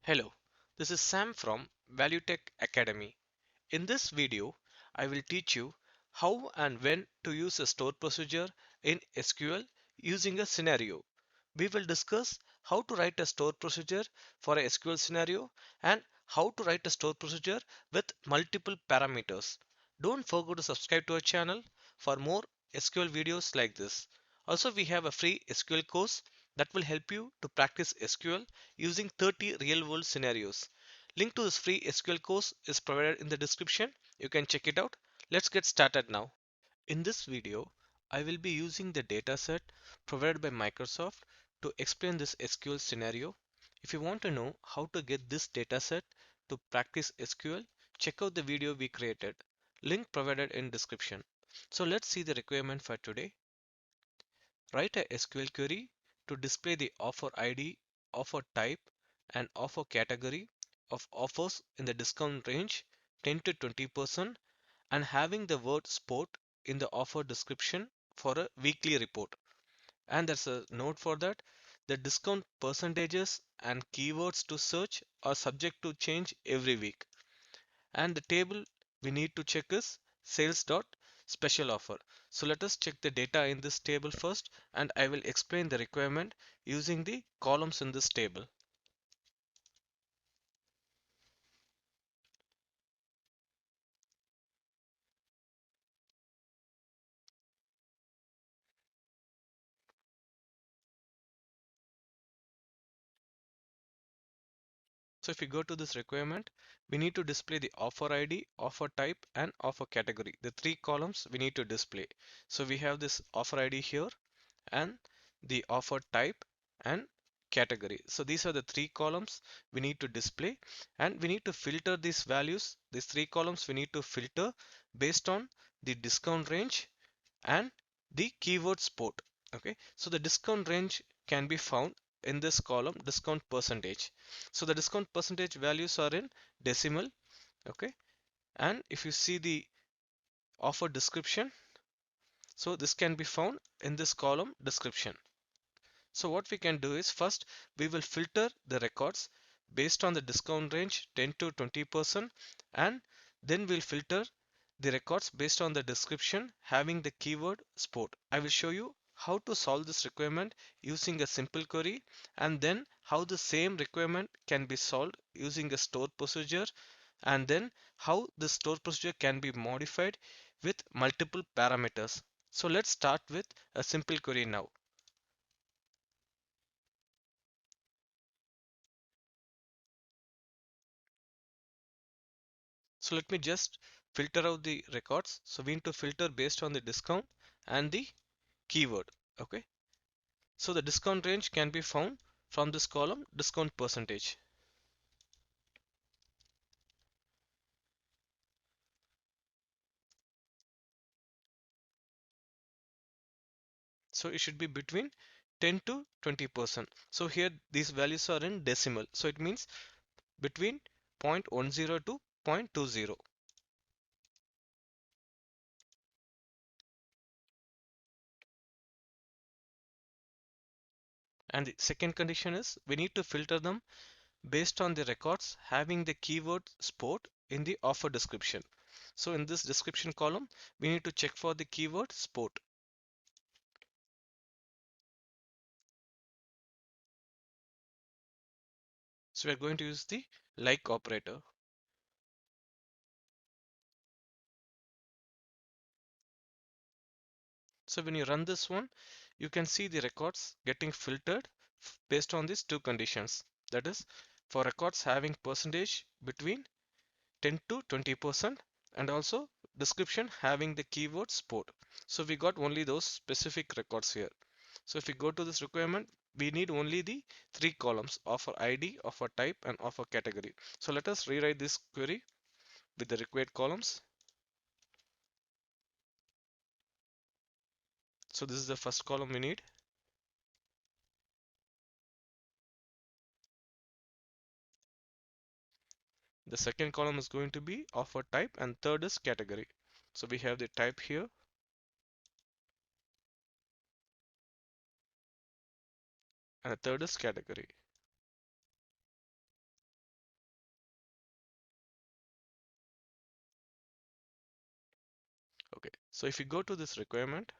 Hello, this is Sam from ValueTech Academy. In this video, I will teach you how and when to use a store procedure in SQL using a scenario. We will discuss how to write a store procedure for a SQL scenario and how to write a store procedure with multiple parameters. Don't forget to subscribe to our channel for more SQL videos like this. Also, we have a free SQL course that will help you to practice SQL using 30 real-world scenarios. Link to this free SQL course is provided in the description. You can check it out. Let's get started now. In this video, I will be using the dataset provided by Microsoft to explain this SQL scenario. If you want to know how to get this dataset to practice SQL, check out the video we created. Link provided in description. So let's see the requirement for today. Write a SQL query to display the offer ID, offer type, and offer category of offers in the discount range 10 to 20% and having the word sport in the offer description for a weekly report. And there's a note for that. The discount percentages and keywords to search are subject to change every week. And the table we need to check is sales dot special offer. So let us check the data in this table first, and I will explain the requirement using the columns in this table. So if we go to this requirement, we need to display the offer ID, offer type, and offer category. The three columns we need to display. So we have this offer ID here and the offer type and category. So these are the three columns we need to display, and we need to filter these values. These three columns we need to filter based on the discount range and the keyword sport. Okay, so the discount range can be found in this column discount percentage. So the discount percentage values are in decimal. Okay, and if you see the offer description, so this can be found in this column description. So what we can do is first we will filter the records based on the discount range 10 to 20%, and then we'll filter the records based on the description having the keyword sport. I will show you how to solve this requirement using a simple query, and then how the same requirement can be solved using a store procedure, and then how the store procedure can be modified with multiple parameters. So let's start with a simple query now. So let me just filter out the records. So we need to filter based on the discount and the keyword. Okay. So the discount range can be found from this column discount percentage. So it should be between 10 to 20%. So here these values are in decimal. So it means between 0.10 to 0.20. And the second condition is we need to filter them based on the records having the keyword sport in the offer description. So in this description column, we need to check for the keyword sport. So we are going to use the like operator. So when you run this one, you can see the records getting filtered based on these two conditions. That is, for records having percentage between 10 to 20%, and also description having the keyword sport. So we got only those specific records here. So if we go to this requirement, we need only the three columns: offer ID, offer type, and offer category. So let us rewrite this query with the required columns. So this is the first column we need. The second column is going to be offer type, and third is category. So we have the type here, and the third is category. Okay, so if you go to this requirement,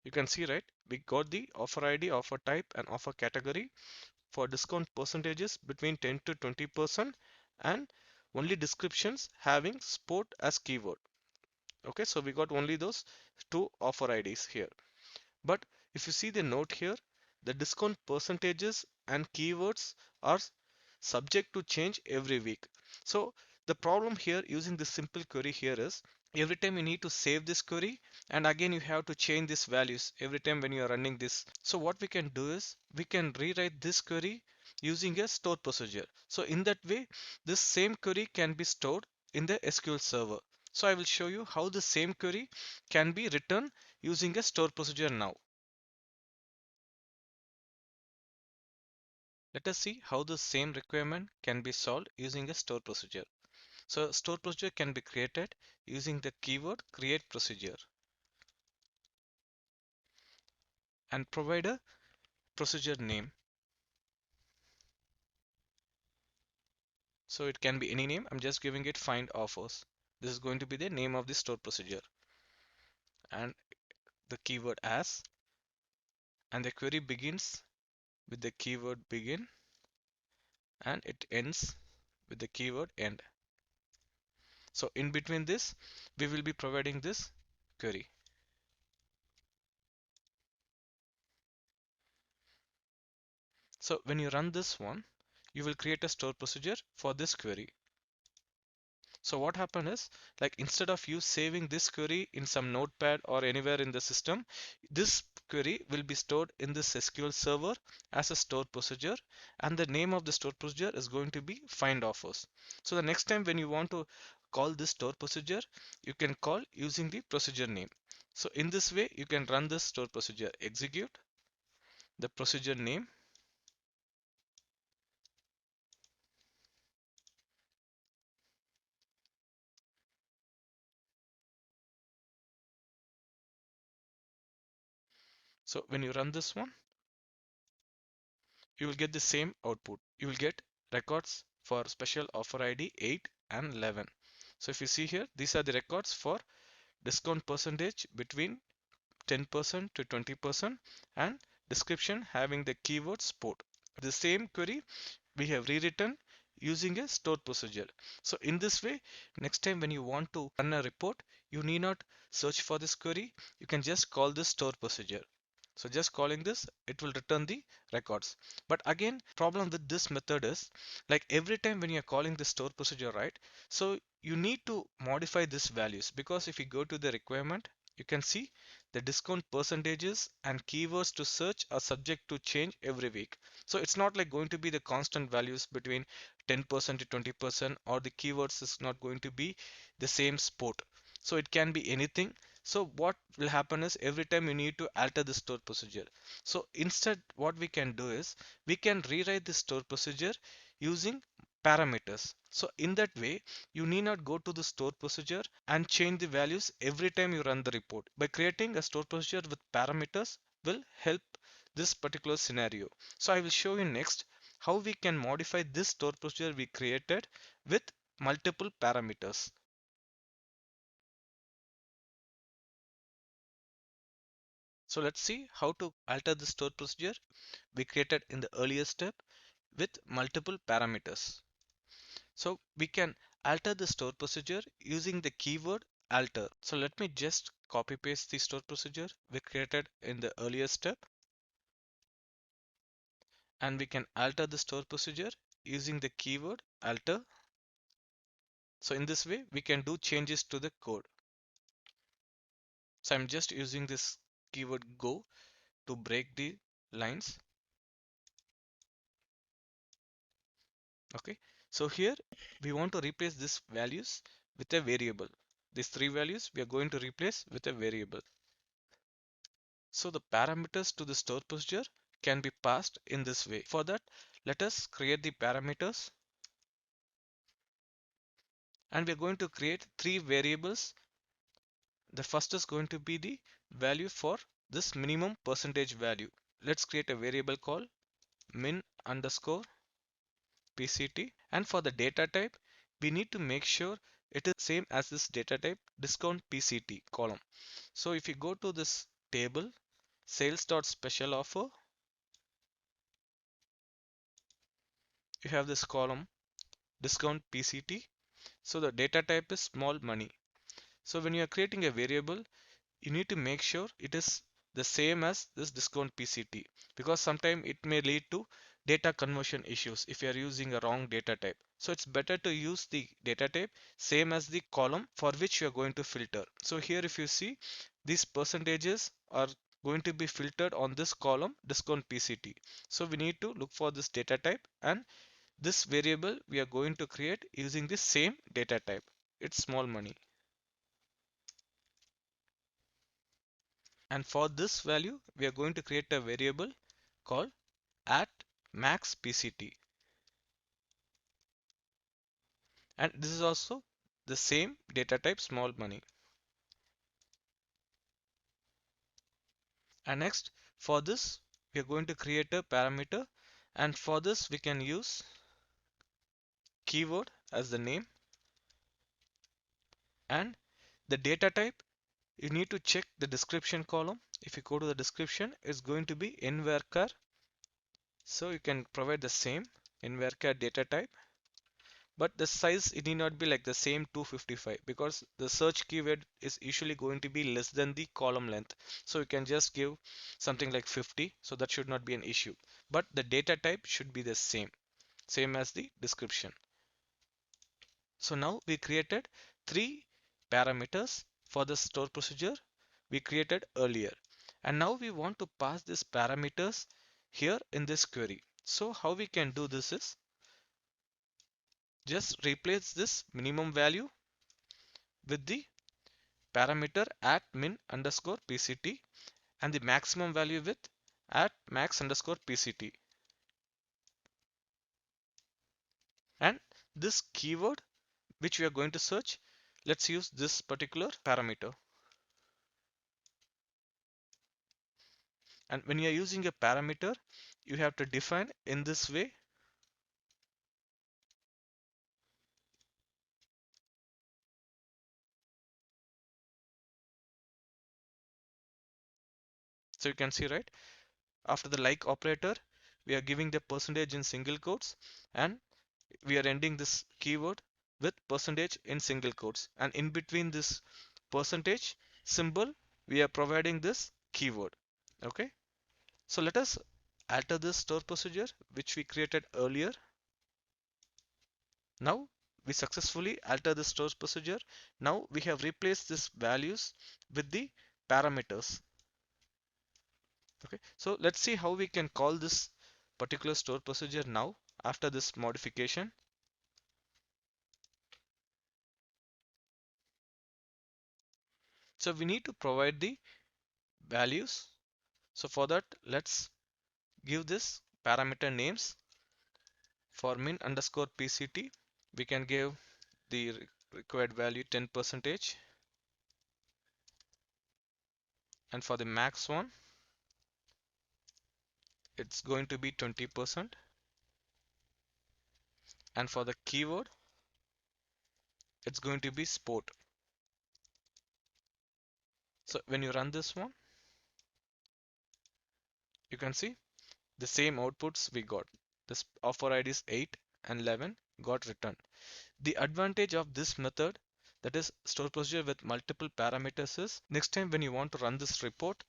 you can see, right, we got the offer ID, offer type, and offer category for discount percentages between 10 to 20% and only descriptions having sport as keyword. Okay, so we got only those two offer IDs here. But if you see the note here, the discount percentages and keywords are subject to change every week. So the problem here using this simple query here is every time you need to save this query, and again you have to change these values every time when you are running this. So what we can do is we can rewrite this query using a store procedure. So in that way, this same query can be stored in the SQL server. So I will show you how the same query can be written using a store procedure now. Let us see how the same requirement can be solved using a store procedure. So store procedure can be created using the keyword create procedure and provide a procedure name. So it can be any name. I'm just giving it find offers. This is going to be the name of the store procedure and the keyword as, and the query begins with the keyword begin and it ends with the keyword end. So in between this, we will be providing this query. So when you run this one, you will create a store procedure for this query. So what happened is, like instead of you saving this query in some notepad or anywhere in the system, this query will be stored in this SQL server as a store procedure, and the name of the store procedure is going to be find offers. So the next time when you want to call this store procedure, you can call using the procedure name. So in this way, you can run this store procedure, execute the procedure name. So when you run this one, you will get the same output. You will get records for special offer ID 8 and 11. So if you see here, these are the records for discount percentage between 10% to 20% and description having the keyword sport. The same query we have rewritten using a store procedure. So in this way, next time when you want to run a report, you need not search for this query. You can just call this store procedure. So just calling this, it will return the records. But again, problem with this method is like every time when you're calling the store procedure, right? So you need to modify these values because if you go to the requirement, you can see the discount percentages and keywords to search are subject to change every week. So it's not like going to be the constant values between 10% to 20%, or the keywords is not going to be the same sport. So it can be anything. So what will happen is every time you need to alter the store procedure. So instead what we can do is we can rewrite the store procedure using parameters. So in that way, you need not go to the store procedure and change the values every time you run the report. By creating a store procedure with parameters will help this particular scenario. So I will show you next how we can modify this store procedure we created with multiple parameters. So let's see how to alter the store procedure we created in the earlier step with multiple parameters. So we can alter the store procedure using the keyword alter. So let me just copy paste the store procedure we created in the earlier step, and we can alter the store procedure using the keyword alter. So in this way we can do changes to the code. So I'm just using this keyword go to break the lines. Okay, so here we want to replace these values with a variable. These three values we are going to replace with a variable. So the parameters to the store procedure can be passed in this way. For that, let us create the parameters, and we are going to create three variables. The first is going to be the value for this minimum percentage value. Let's create a variable called min underscore PCT, and for the data type we need to make sure it is same as this data type discount PCT column. So if you go to this table, sales dot special offer, you have this column discount PCT. So the data type is small money. So when you are creating a variable, you need to make sure it is the same as this discount PCT, because sometimes it may lead to data conversion issues if you are using a wrong data type. So it's better to use the data type same as the column for which you are going to filter. So here if you see, these percentages are going to be filtered on this column discount PCT. So we need to look for this data type, and this variable we are going to create using the same data type. It's small money. And for this value, we are going to create a variable called at max PCT. And this is also the same data type small money. And next, for this, we are going to create a parameter. And for this, we can use keyword as the name. And the data type, you need to check the description column. If you go to the description, it's going to be in varchar. So you can provide the same in varchar data type. But the size, it need not be like the same 255, because the search keyword is usually going to be less than the column length. So you can just give something like 50, so that should not be an issue. But the data type should be the same as the description. So now we created three parameters for the store procedure we created earlier, and now we want to pass these parameters here in this query. So how we can do this is just replace this minimum value with the parameter at min underscore PCT, and the maximum value with at max underscore PCT. And this keyword which we are going to search, let's use this particular parameter. And when you are using a parameter, you have to define in this way. So you can see, right, after the like operator, we are giving the percentage in single quotes, and we are ending this keyword with percentage in single quotes, and in between this percentage symbol we are providing this keyword. Okay, so let us alter this store procedure which we created earlier. Now we successfully alter the store procedure. Now we have replaced these values with the parameters. Okay, so let's see how we can call this particular store procedure now after this modification. So we need to provide the values. So for that, let's give this parameter names. For min underscore PCT, we can give the required value 10%, and for the max one, it's going to be 20%, and for the keyword, it's going to be sport. So when you run this one, you can see the same outputs we got. This offer IDs 8 and 11 got returned. The advantage of this method, that is store procedure with multiple parameters, is next time when you want to run this report,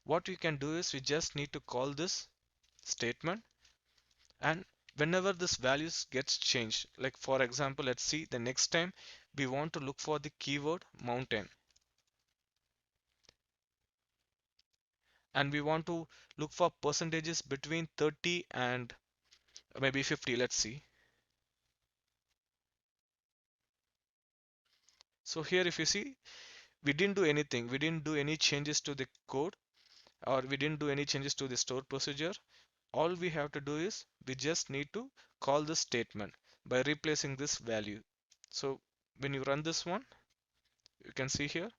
what we can do is we just need to call this statement, and whenever this values gets changed, like for example, let's see the next time we want to look for the keyword mountain, and we want to look for percentages between 30 and maybe 50. Let's see. So here if you see, we didn't do anything, we didn't do any changes to the code, or we didn't do any changes to the store procedure. All we have to do is we just need to call this statement by replacing this value. So when you run this one, you can see here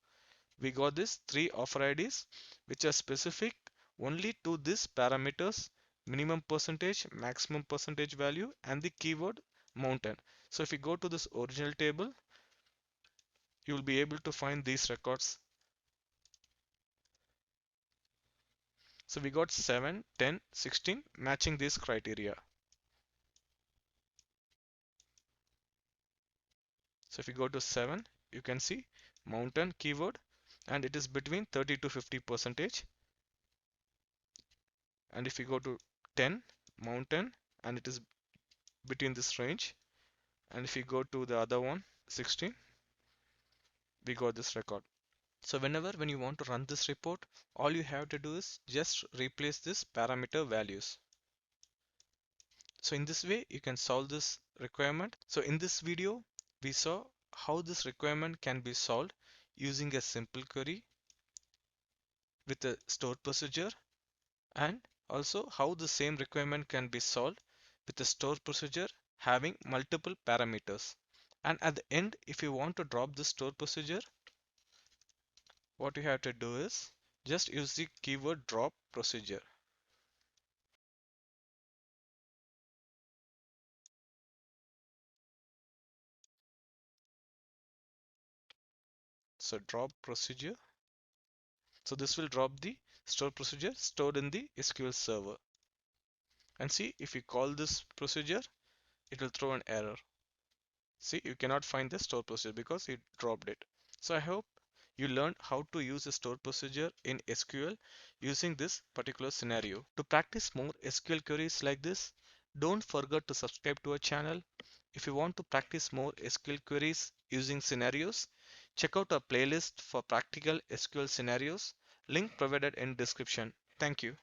we got this three offer IDs which are specific only to this parameters: minimum percentage, maximum percentage value, and the keyword mountain. So if you go to this original table, you will be able to find these records. So we got 7, 10, 16 matching this criteria. So if you go to 7, you can see mountain keyword and it is between 30 to 50 percentage. And if you go to 10, mountain, and it is between this range. And if you go to the other one, 16, we got this record. So when you want to run this report, all you have to do is just replace this parameter values. So in this way, you can solve this requirement. So in this video, we saw how this requirement can be solved using a simple query with a stored procedure, and also how the same requirement can be solved with a stored procedure having multiple parameters. And at the end, if you want to drop the stored procedure, what you have to do is just use the keyword drop procedure. So drop procedure. So this will drop the stored procedure stored in the SQL server. And see, if you call this procedure, it will throw an error. See, you cannot find the stored procedure because it dropped it. So I hope you learned how to use a stored procedure in SQL using this particular scenario. To practice more SQL queries like this, don't forget to subscribe to our channel. If you want to practice more SQL queries using scenarios, check out our playlist for practical SQL scenarios. Link provided in description. Thank you.